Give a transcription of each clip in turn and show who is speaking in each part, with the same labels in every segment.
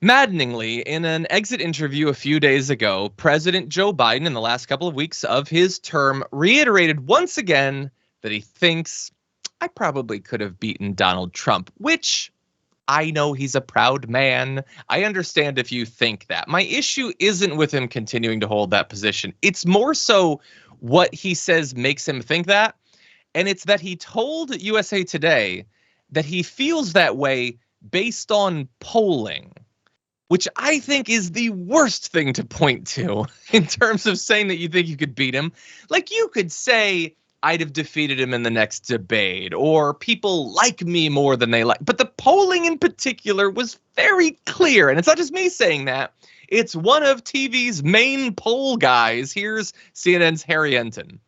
Speaker 1: Maddeningly, in an exit interview a few days ago, President Joe Biden, in the last couple of weeks of his term, reiterated once again that he thinks, I probably could have beaten Donald Trump, which I know he's a proud man. I understand if you think that. My issue isn't with him continuing to hold that position. It's more so what he says makes him think that. And it's that he told USA Today that he feels that way based on polling, which I think is the worst thing to point to in terms of saying that you think you could beat him. Like, you could say, I'd have defeated him in the next debate, or people like me more than they like. But the polling in particular was very clear. And it's not just me saying that. It's one of TV's main poll guys. Here's CNN's Harry Enten.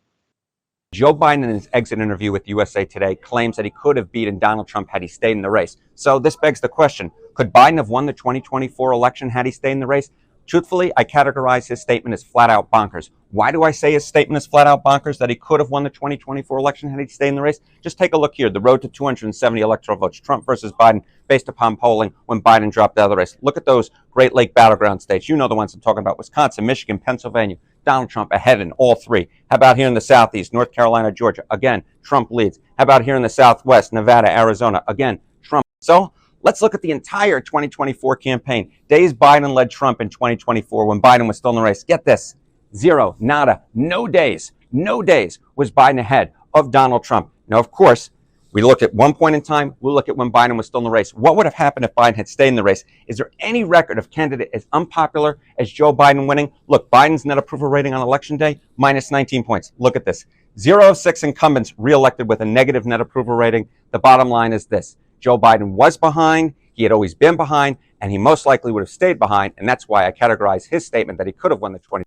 Speaker 2: Joe Biden, in his exit interview with USA Today, claims that he could have beaten Donald Trump had he stayed in the race. So this begs the question, could Biden have won the 2024 election had he stayed in the race? Truthfully, I categorize his statement as flat out bonkers. Why do I say his statement is flat out bonkers, that he could have won the 2024 election had he stayed in the race? Just take a look here. The road to 270 electoral votes, Trump versus Biden, based upon polling when Biden dropped out of the race. Look at those Great Lake battleground states. You know the ones I'm talking about: Wisconsin, Michigan, Pennsylvania. Donald Trump ahead in all three. How about here in the Southeast, North Carolina, Georgia? Again, Trump leads. How about here in the Southwest, Nevada, Arizona? Again, Trump. So let's look at the entire 2024 campaign. Days Biden led Trump in 2024 when Biden was still in the race. Get this, zero, nada, no days was Biden ahead of Donald Trump. Now, of course, we look at one point in time, we'll look at when Biden was still in the race. What would have happened if Biden had stayed in the race? Is there any record of candidate as unpopular as Joe Biden winning? Look, Biden's net approval rating on election day, minus 19 points. Look at this. 0 of 6 incumbents reelected with a negative net approval rating. The bottom line is this: Joe Biden was behind, he had always been behind, and he most likely would have stayed behind, and that's why I categorize his statement that he could have won the 20.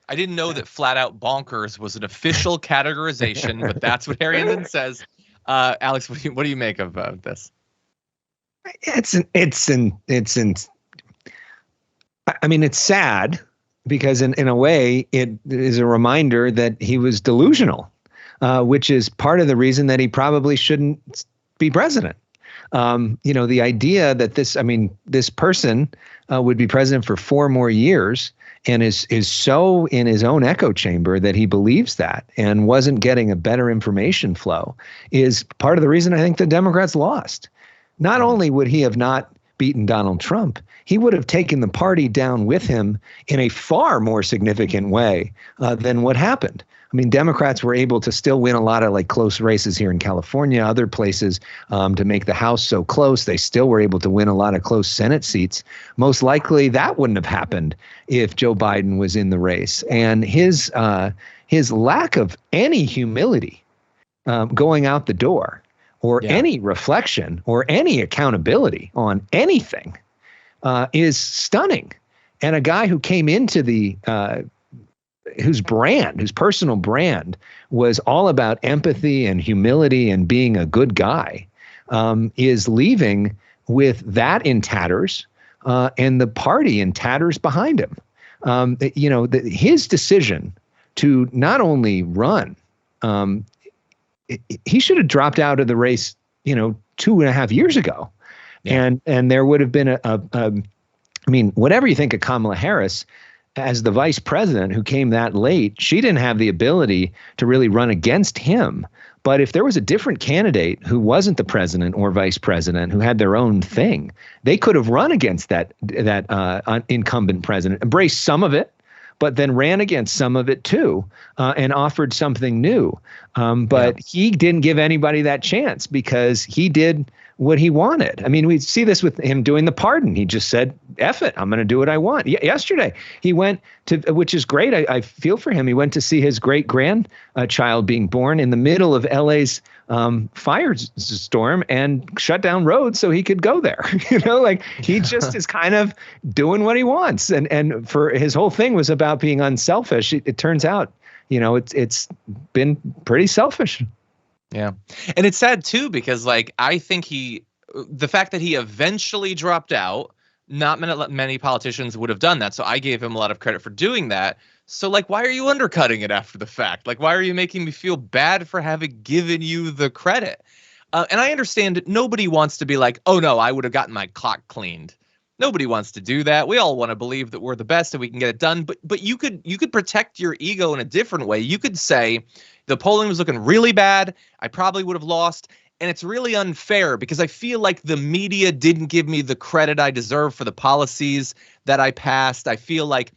Speaker 1: I didn't know that flat out bonkers was an official categorization, but that's what Harry Enten says. Alex, what do you make of this?
Speaker 3: It's sad because in a way it is a reminder that he was delusional, which is part of the reason that he probably shouldn't be president. The idea that this person would be president for 4 more years and is so in his own echo chamber that he believes that and wasn't getting a better information flow is part of the reason I think the Democrats lost. Not only would he have not beaten Donald Trump, he would have taken the party down with him in a far more significant way than what happened. I mean, Democrats were able to still win a lot of close races here in California, other places, to make the House so close. They still were able to win a lot of close Senate seats. Most likely that wouldn't have happened if Joe Biden was in the race. And his lack of any humility going out the door, or any reflection or any accountability on anything is stunning. And a guy who came into the whose personal brand was all about empathy and humility and being a good guy, is leaving with that in tatters, and the party in tatters behind him. His decision to not only run, he should have dropped out of the race, 2.5 years ago. Yeah. And there would have been whatever you think of Kamala Harris, as the vice president who came that late, she didn't have the ability to really run against him. But if there was a different candidate who wasn't the president or vice president, who had their own thing, they could have run against that incumbent president, embraced some of it, but then ran against some of it too, and offered something new. But he didn't give anybody that chance because he did what he wanted. I mean, we see this with him doing the pardon. He just said, F it, I'm going to do what I want. Yesterday, he went to, which is great. I feel for him. He went to see his great grandchild being born in the middle of LA's firestorm and shut down roads so he could go there. He just is kind of doing what he wants. And for his whole thing was about being unselfish. It turns out, it's been pretty selfish.
Speaker 1: Yeah. And it's sad too, because I think the fact that he eventually dropped out, not many politicians would have done that. So I gave him a lot of credit for doing that. So why are you undercutting it after the fact? Why are you making me feel bad for having given you the credit? And I understand nobody wants to be like, oh no, I would have gotten my clock cleaned. Nobody wants to do that. We all want to believe that we're the best and we can get it done. But you could protect your ego in a different way. You could say the polling was looking really bad. I probably would have lost. And it's really unfair because I feel like the media didn't give me the credit I deserve for the policies that I passed. I feel like,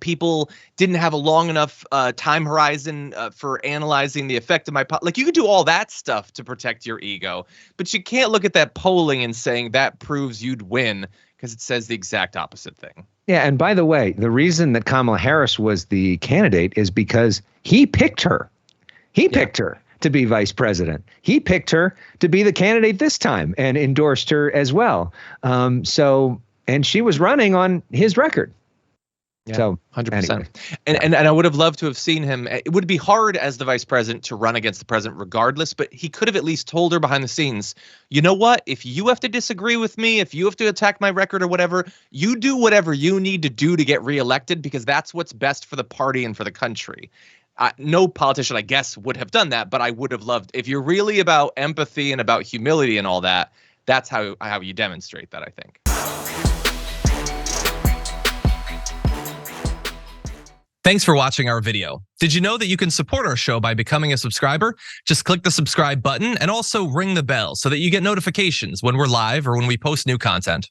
Speaker 1: people didn't have a long enough time horizon for analyzing the effect of my like you could do all that stuff to protect your ego, but you can't look at that polling and saying that proves you'd win because it says the exact opposite thing.
Speaker 3: Yeah, and by the way, the reason that Kamala Harris was the candidate is because he picked her. He picked her to be vice president. He picked her to be the candidate this time and endorsed her as well. And she was running on his record.
Speaker 1: Yeah,
Speaker 3: so
Speaker 1: 100%.
Speaker 3: Anyway.
Speaker 1: And I would have loved to have seen him. It would be hard as the vice president to run against the president regardless, but he could have at least told her behind the scenes, you know what, if you have to disagree with me, if you have to attack my record or whatever, you do whatever you need to do to get reelected because that's what's best for the party and for the country. No politician, I guess, would have done that, but I would have loved, if you're really about empathy and about humility and all that, that's how you demonstrate that, I think.
Speaker 4: Thanks for watching our video. Did you know that you can support our show by becoming a subscriber? Just click the subscribe button and also ring the bell so that you get notifications when we're live or when we post new content.